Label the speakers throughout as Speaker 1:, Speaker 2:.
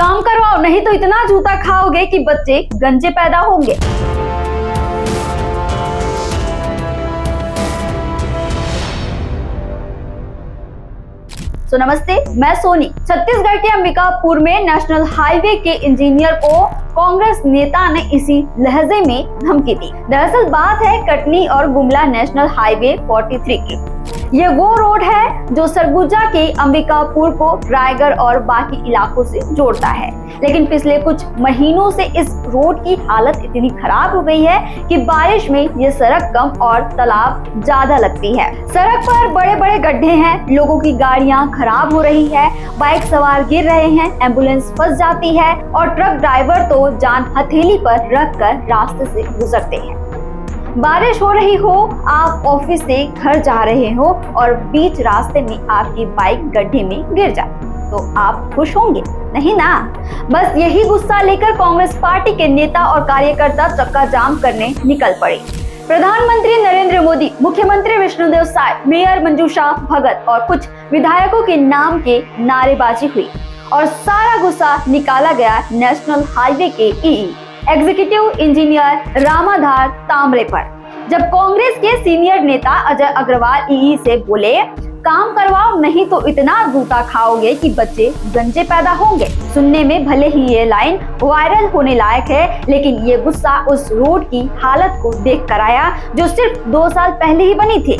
Speaker 1: काम करवाओ नहीं तो इतना जूता खाओगे कि बच्चे गंजे पैदा होंगे। नमस्ते, मैं सोनी। छत्तीसगढ़ के अंबिकापुर में नेशनल हाईवे के इंजीनियर को कांग्रेस नेता ने इसी लहजे में धमकी दी। दरअसल बात है कटनी और गुमला नेशनल हाईवे 43 की। ये वो रोड है जो सरगुजा के अंबिकापुर को रायगढ़ और बाकी इलाकों से जोड़ता है। लेकिन पिछले कुछ महीनों से इस रोड की हालत इतनी खराब हो गई है कि बारिश में ये सड़क कम और तालाब ज्यादा लगती है। सड़क पर बड़े बड़े गड्ढे हैं, लोगों की गाड़ियां खराब हो रही है, बाइक सवार गिर रहे हैं, एम्बुलेंस फंस जाती है और ट्रक ड्राइवर तो जान हथेली पर रखकर रास्ते से गुजरते हैं। बारिश हो रही हो, आप ऑफिस से घर जा रहे हो और बीच रास्ते में आपकी बाइक गड्ढे में गिर जाए तो आप खुश होंगे? नहीं ना। बस यही गुस्सा लेकर कांग्रेस पार्टी के नेता और कार्यकर्ता चक्का जाम करने निकल पड़े। प्रधानमंत्री नरेंद्र मोदी, मुख्यमंत्री विष्णुदेव साय, मेयर मंजूषा भगत और कुछ विधायकों के नाम के नारेबाजी हुई और सारा गुस्सा निकाला गया नेशनल हाईवे के एग्जीक्यूटिव इंजीनियर रामाधार तांबरे पर। जब कांग्रेस के सीनियर नेता अजय अग्रवाल से बोले, काम करवाओ नहीं तो इतना जूता खाओगे कि बच्चे गंजे पैदा होंगे। सुनने में भले ही ये लाइन वायरल होने लायक है, लेकिन ये गुस्सा उस रोड की हालत को देख कर आया जो सिर्फ 2 साल पहले ही बनी थी।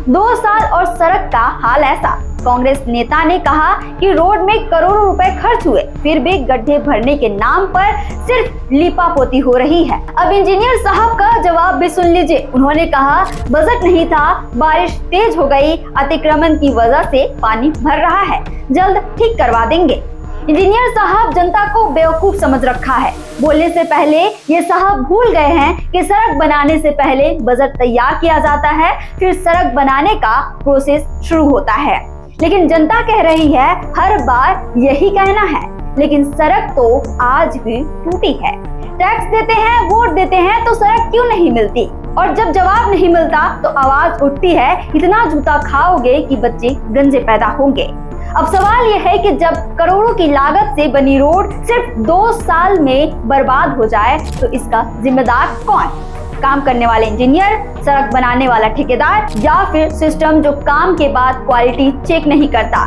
Speaker 1: 2 साल और सड़क का हाल ऐसा। कांग्रेस नेता ने कहा कि रोड में करोड़ों रुपए खर्च हुए, फिर भी गड्ढे भरने के नाम पर सिर्फ लीपापोती हो रही है। अब इंजीनियर साहब का जवाब भी सुन लीजिए। उन्होंने कहा, बजट नहीं था, बारिश तेज हो गई, अतिक्रमण की वजह से पानी भर रहा है, जल्द ठीक करवा देंगे। इंजीनियर साहब जनता को बेवकूफ समझ रखा है। बोलने से पहले ये साहब भूल गए हैं कि सड़क बनाने से पहले बजट तैयार किया जाता है, फिर सड़क बनाने का प्रोसेस शुरू होता है। लेकिन जनता कह रही है, हर बार यही कहना है, लेकिन सड़क तो आज भी टूटी है। टैक्स देते हैं, वोट देते हैं, तो सड़क क्यों नहीं मिलती? और जब जवाब नहीं मिलता तो आवाज उठती है, इतना जूता खाओगे कि बच्चे गंजे पैदा होंगे। अब सवाल यह है कि जब करोड़ों की लागत से बनी रोड सिर्फ 2 साल में बर्बाद हो जाए तो इसका जिम्मेदार कौन? काम करने वाले इंजीनियर, सड़क बनाने वाला ठेकेदार या फिर सिस्टम जो काम के बाद क्वालिटी चेक नहीं करता?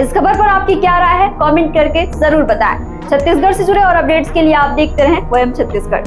Speaker 1: इस खबर पर आपकी क्या राय है? कमेंट करके जरूर बताएं। छत्तीसगढ़ से जुड़े और अपडेट्स के लिए आप देखते रहें वोएम छत्तीसगढ़।